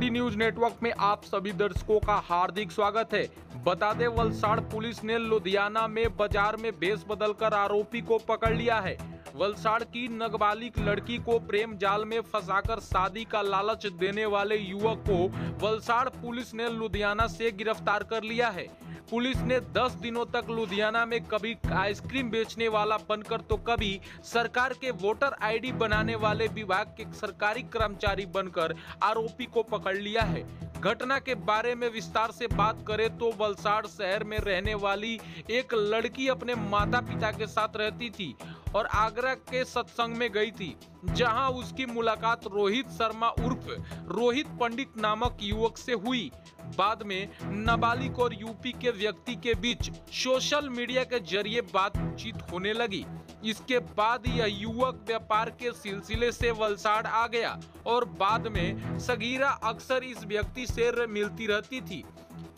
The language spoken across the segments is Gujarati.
3D न्यूज नेटवर्क में आप सभी दर्शकों का हार्दिक स्वागत है। बता दें, वलसाड़ पुलिस ने लुधियाना में बाजार में भेष बदलकर आरोपी को पकड़ लिया है। वलसाड़ की नाबालिग लड़की को प्रेम जाल में फंसाकर शादी का लालच देने वाले युवक को वलसाड़ पुलिस ने लुधियाना से गिरफ्तार कर लिया है। पुलिस ने 10 दिनों तक लुधियाना में कभी आइसक्रीम बेचने वाला बनकर तो कभी सरकार के वोटर आईडी बनाने वाले विभाग के सरकारी कर्मचारी बनकर आरोपी को पकड़ लिया है। घटना के बारे में विस्तार से बात करें तो वलसाड़ शहर में रहने वाली एक लड़की अपने माता पिता के साथ रहती थी और आगरा के सत्संग में गई थी, जहां उसकी मुलाकात रोहित शर्मा उर्फ रोहित पंडित नामक युवक से हुई। बाद में नाबालिग और यूपी के व्यक्ति के बीच सोशल मीडिया के जरिए बातचीत होने लगी। इसके बाद यह युवक व्यापार के सिलसिले से वलसाड़ आ गया और बाद में सगीरा अक्सर इस व्यक्ति से मिलती रहती थी।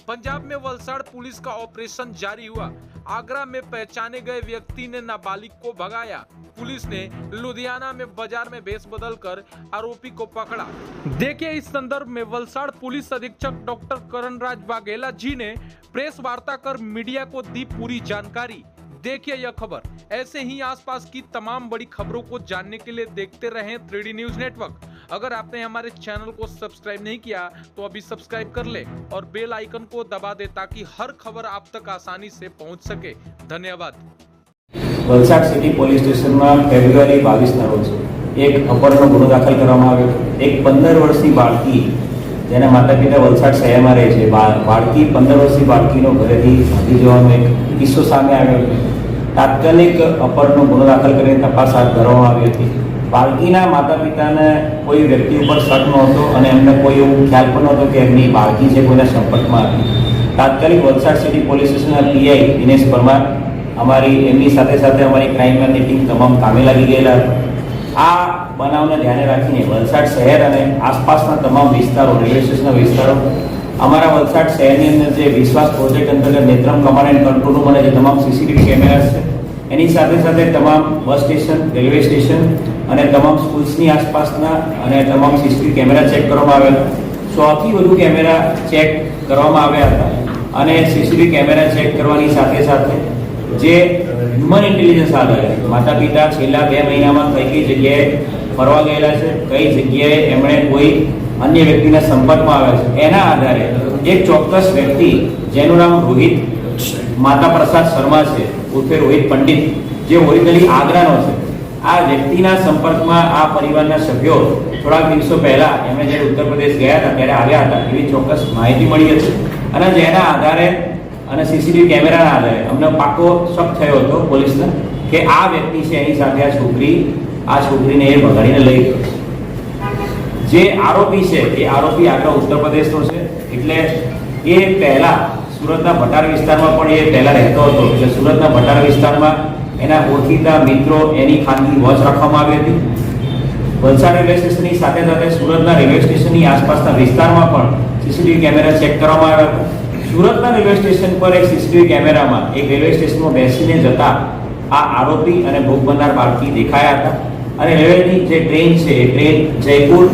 पंजाब में वलसाड़ पुलिस का ऑपरेशन जारी हुआ। आगरा में पहचाने गए व्यक्ति ने नाबालिग को भगाया। पुलिस ने लुधियाना में बाजार में भेष बदलकर आरोपी को पकड़ा। देखिए, इस संदर्भ में वलसाड़ पुलिस अधीक्षक डॉक्टर करणराज वाघेला जी ने प्रेस वार्ता कर मीडिया को दी पूरी जानकारी। देखिए यह खबर। ऐसे ही आसपास की तमाम बड़ी खबरों को जानने के लिए देखते रहें 3D न्यूज नेटवर्क। अगर आपने हमारे चैनल को सब्सक्राइब नहीं किया तो अभी सब्सक्राइब कर ले और बेल आइकन को दबा दे ताकि हर खबर आप तक आसानी से पहुंच सके। धन्यवाद। वलसाड सिटी पोलीस स्टेशનમાં ફેબ્રુઆરી 22ના રોજ એક અપહરણનો ગુનો દાખલ કરવામાં આવ્યો હતો। એક 15 વર્ષની બાળકી જેના માતા પિતા વલસાડ શહેરમાં રહે છે, બાળકી 15 વર્ષની બાળકીનો ઘરેથી ભાગી જવાનો એક કિસ્સો સામે આવ્યો હતો। તાત્કાલિક અપહરણનો ગુનો દાખલ કરીને તપાસ હાથ ધરવામાં આવી હતી। બાળકીના માતા પિતાને કોઈ વ્યક્તિ ઉપર શક નહોતો અને એમને કોઈ એવું ખ્યાલ પણ નહોતો કે એમની બાળકી છે કોઈના સંપર્કમાં હતી। તાત્કાલિક વલસાડ સિટી પોલીસ સ્ટેશનના પીઆઈ દિનેશ પરમાર અમારી એમની સાથે સાથે અમારી ક્રાઇમ બ્રાન્ચની ટીમ તમામ કામે લાગી ગયેલા હતા। આ બનાવને ધ્યાને રાખીને વલસાડ શહેર અને આસપાસના તમામ વિસ્તારો, રેલવે સ્ટેશનના વિસ્તારો, અમારા વલસાડ શહેરની અંદર જે વિશ્વાસ પ્રોજેક્ટ અંતર્ગત Netram command and control room અને જે તમામ સીસીટીવી કેમેરા છે એની સાથે સાથે તમામ બસ સ્ટેશન, રેલવે સ્ટેશન અને તમામ સ્કૂલ્સની આસપાસના અને તમામ સીસીટીવી કેમેરા ચેક કરવામાં આવેલા। 100થી વધુ કેમેરા ચેક કરવામાં આવ્યા હતા અને સીસીટીવી કેમેરા ચેક કરવાની સાથે સાથે જે હ્યુમન ઇન્ટેલિજન્સ આધારે માતા પિતા છેલ્લા 2 મહિનામાં કઈ જગ્યાએ ફરવા ગયેલા છે, કઈ જગ્યાએ એમણે કોઈ અન્ય વ્યક્તિના સંપર્કમાં આવ્યા છે, એના આધારે એક ચોક્કસ વ્યક્તિ જેનું નામ રોહિત માતા પ્રસાદ શર્મા છે ઉર્ફે રોહિત પંડિત, જે ઓરિજિનલી આગ્રાનો છે, આ વ્યક્તિના સંપર્કમાં આ પરિવારના સભ્યો થોડાક દિવસો પહેલા એમણે જ્યારે ઉત્તર પ્રદેશ ગયા હતા ત્યારે આવ્યા હતા એવી ચોક્કસ માહિતી મળી હતી અને જેના આધારે અને સીસીટીવી કેમેરાના આધારે અમને પાકો શક થયો હતો પોલીસને કે આ વ્યક્તિ છે એની સાથે આ છોકરીને એ ભગાડીને લઈ ગયો। જે આરોપી છે એ આરોપી આગ્રા ઉત્તર પ્રદેશનો છે, એટલે એ પહેલા સુરતના ભટાર વિસ્તારમાં પણ એ પહેલા રહેતો હતો। એટલે સુરતના ભટાર વિસ્તારમાં એના ઓળખીતા મિત્રો એની ખાનગી વોચ રાખવામાં આવી હતી। વલસાડ રેલવે સ્ટેશનની સાથે સાથે સુરતના રેલવે સ્ટેશનની આસપાસના વિસ્તારમાં પણ સીસીટીવી કેમેરા ચેક કરવામાં આવ્યા હતા। સુરતના રેલવે સ્ટેશન પર એક સીસીટીવી કેમેરામાં એક રેલવે સ્ટેશનમાં બેસીને જતા આ આરોપી અને ભોગ બનનાર બાળકી દેખાયા હતા અને રેલવેની જે ટ્રેન છે એ ટ્રેન જયપુર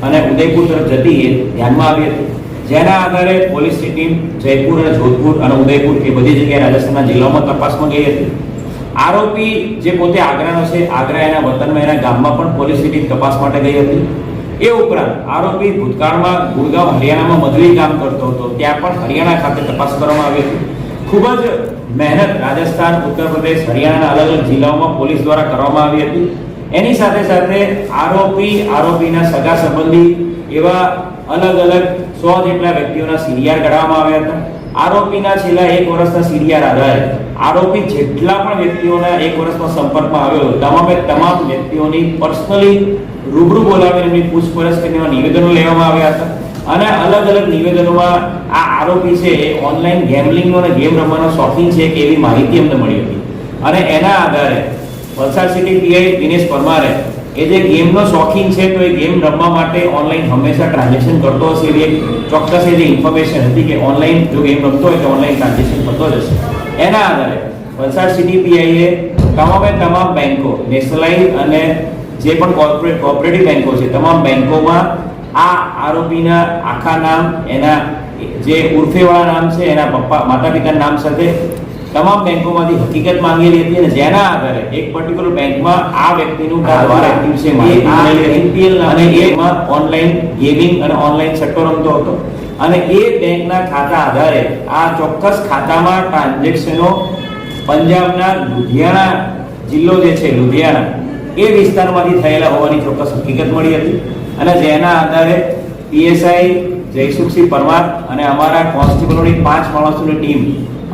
અને ઉદયપુર તરફ જતી એ ધ્યાનમાં આવી હતી, જેના આધારે પોલીસની ટીમ જયપુર અને જોધપુર અને ઉદયપુર એ બધી જગ્યાએ રાજસ્થાનના જિલ્લાઓમાં તપાસમાં ગઈ હતી। આરોપી જે પોતે આગ્રાનો છે, આગ્રા એના વતનમાં એના ગામમાં પણ પોલીસની ટીમ તપાસ માટે ગઈ હતી। એ ઉપરાંત આરોપી ભૂતકાળમાં ગુડગાંવ હરિયાણામાં મજૂરી કામ કરતો હતો, ત્યાં પણ હરિયાણા ખાતે તપાસ કરવામાં આવી હતી। ખૂબ જ મહેનત રાજસ્થાન, ઉત્તર પ્રદેશ, હરિયાણાના અલગ અલગ જિલ્લાઓમાં પોલીસ દ્વારા કરવામાં આવી હતી। એની સાથે સાથે આરોપીના સગા સંબંધી એવા અલગ અલગ 100 જેટલા વ્યક્તિઓના સીડીઆર કાઢવામાં આવ્યા હતા। આરોપીના છેલ્લા 1 વર્ષના સીડીઆર આધારે આરોપી જેટલા પણ વ્યક્તિઓના 1 વર્ષમાં સંપર્કમાં આવ્યો તમામે તમામ વ્યક્તિઓની પર્સનલી રૂબરૂ બોલાવીને એમની પૂછપરછ કરીને નિવેદનો લેવામાં આવ્યા હતા અને અલગ અલગ નિવેદનોમાં આ આરોપી છે એ ઓનલાઈન ગેમલિંગનો અને ગેમ રમવાનો શોખીન છે કે એવી માહિતી અમને મળી હતી અને એના આધારે વલસાડ સિટી પીઆઈ દિનેશ પરમારે એ જે ગેમનો શોખીન છે તો એ ગેમ રમવા માટે ઓનલાઈન હંમેશા ટ્રાન્ઝેક્શન કરતો હશે એવી એક ચોક્કસ જે ઇન્ફોર્મેશન હતી કે ઓનલાઈન જો ગેમ રમતો હોય તો ઓનલાઈન ટ્રાન્ઝેક્શન થતો જ હશે। એના આધારે વલસાડ સિટી પીઆઈએ તમામ બેંકો, નેશનલાઇઝ અને જે પણ કોઓપરેટિવ બેંકો છે તમામ બેંકોમાં આ આરોપીના આખા નામ, એના જે ઉર્ફેવાળા નામ છે, એના પપ્પા માતા પિતાના નામ સાથે તમામ બેંકોમાંથી હકીકત માંગેલી હતી અને જેના આધારે એક પર્ટિક્યુલર બેંકમાં આ વ્યક્તિનું દ્વારા એક્ટિવ છે NPL અને એમાં ઓનલાઈન ગેમિંગ અને ઓનલાઈન સટ્ટો રમતો હતો અને એ બેંકના ખાતા આધારે આ ચોક્કસ ખાતામાં ટ્રાન્ઝેક્શનો પંજાબના લુધિયાણા જિલ્લો જે છે લુધિયાણા એ વિસ્તારમાંથી થયેલા હોવાની ચોક્કસ હકીકત મળી હતી અને જેના આધારે PSI જયસુખસિંહ પરમાર અને અમારા કોન્સ્ટેબલોની 5 માણસોની ટીમ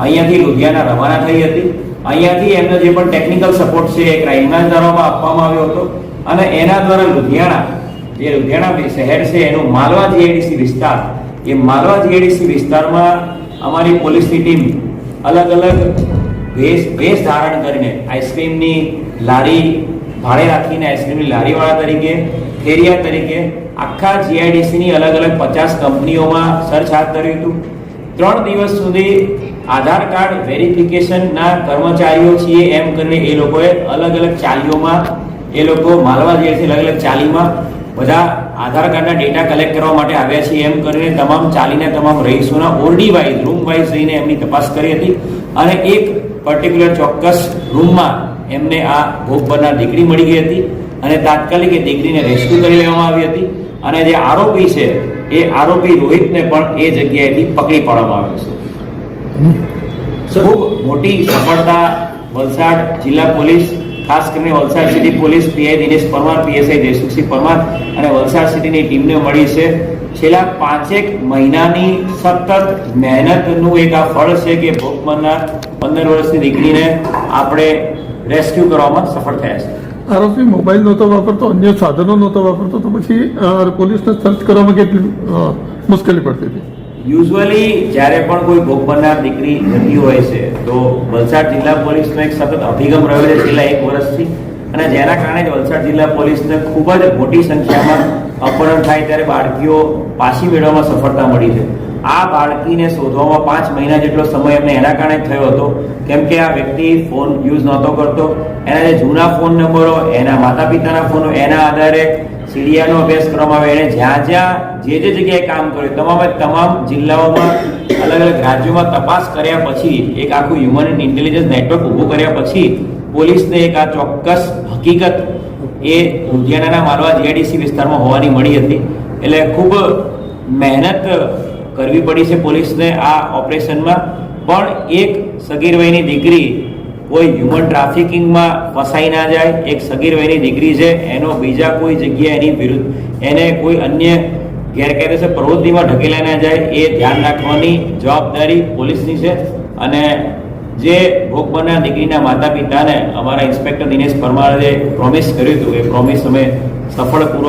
અહીંયાથી લુધિયાણા રવાના થઈ હતી. અહીંયાથી એમનો જે પણ ટેકનિકલ સપોર્ટ છે એ ક્રાઇમ બ્રાન્ચ દ્વારા આપવામાં આવ્યો હતો અને એના દ્વારા લુધિયાણા શહેર છે એનું માલવા GIDC વિસ્તાર, એ માલવા GIDC વિસ્તારમાં અમારી પોલીસની ટીમ અલગ અલગ વેશ ધારણ કરીને આઈસ્ક્રીમની લારી ભાડે રાખીને આઈસ્ક્રીમની લારીવાળા તરીકે, ફેરિયા તરીકે આખા GIDC ની અલગ અલગ 50 કંપનીઓમાં સર્ચ હાથ ધર્યું હતું. 3 દિવસ સુધી આધાર કાર્ડ વેરિફિકેશનના કર્મચારીઓ છીએ એમ કરીને એ લોકોએ અલગ અલગ ચાલીઓમાં એ લોકો માલવા GIDC અલગ અલગ ચાલીમાં બધા આધાર કાર્ડના ડેટા કલેક્ટ કરવા માટે આવ્યા છીએ એમ કરીને તમામ ચાલીને તમામ રહીશોના ઓરડી વાઇઝ રૂમ વાઇઝ જઈને એમની તપાસ કરી હતી અને એક પર્ટિક્યુલર ચોક્કસ રૂમમાં એમને આ ભોગ બનનાર દીકરી મળી ગઈ હતી અને તાત્કાલિક એ દીકરીને રેસ્ક્યુ કરી લેવામાં આવી હતી અને જે આરોપી છે એ આરોપી રોહિતને પણ એ જગ્યાએથી પકડી પાડવામાં આવ્યો છે. ખૂબ મોટી સફળતા વલસાડ જિલ્લા પોલીસ, ખાસ કરીને Valsad city police, PI Dinesh Parmar, PSI Jaysukhsinh Parmar અને વલસાડ સિટીની ટીમને મળી છે. છેલ્લા 5 મહિનાની સતત મહેનતનું એક આ ફળ છે કે ભોગ બનનાર 15 વર્ષની દીકરીને આપણે રેસ્ક્યુ કરવામાં સફળ થયા છે. આરોપી મોબાઈલ નહોતો વાપરતો, અન્ય સાધનો નહોતો વાપરતો, તો પછી પોલીસને સર્ચ કરવામાં કેટલી મુશ્કેલી પડતી હતી? યુઝ્યુઅલી જ્યારે પણ કોઈ ભોગ બનનાર દીકરી જતી હોય છે તો વલસાડ જિલ્લા પોલીસનો એક સતત અભિગમ રહ્યો છે છેલ્લા 1 વર્ષથી અને જેના કારણે જ વલસાડ જિલ્લા પોલીસને ખૂબ જ મોટી સંખ્યામાં અપહરણ થાય ત્યારે બાળકીઓ પાછી મેળવવામાં સફળતા મળી છે. આ બાળકીને શોધવામાં 5 મહિના જેટલો સમય એમને એના કારણે થયો હતો કેમ કે આ વ્યક્તિ ફોન યુઝ નહોતો કરતો. એના જે જૂના ફોન નંબરો, એના માતા પિતાના ફોનો, એના આધારે સીડીઆરનો અભ્યાસ કરવામાં આવે. એને જ્યાં જે જગ્યાએ કામ કર્યું તમામ જિલ્લાઓમાં અલગ અલગ રાજ્યોમાં તપાસ કર્યા પછી એક આખું હ્યુમન ઇન્ટેલિજન્સ નેટવર્ક ઊભું કર્યા પછી પોલીસને એક આ ચોક્કસ હકીકત એ લુધિયાણાના માલવા GIDC વિસ્તારમાં હોવાની મળી હતી. એટલે ખૂબ મહેનત કરવી પડી છે પોલીસને આ ઓપરેશનમાં. પણ એક સગીર વયની દીકરી કોઈ હ્યુમન ટ્રાફિકિંગમાં ફસાઈ ના જાય, એક સગીર વયની દીકરી છે એનો બીજા કોઈ જગ્યાએ એની વિરુદ્ધ એને કોઈ અન્ય ગેરકાયદેસર પ્રવૃત્તિમાં ઢકેલા ના જાય એ ધ્યાન રાખવાની જવાબદારી પોલીસની છે. અને જે ભોગ બનનાર દીકરીના માતા પિતાને અમારા ઇન્સ્પેક્ટર દિનેશ પરમારે પ્રોમિસ કર્યું હતું એ પ્રોમિસ અમે સફળપૂર્વક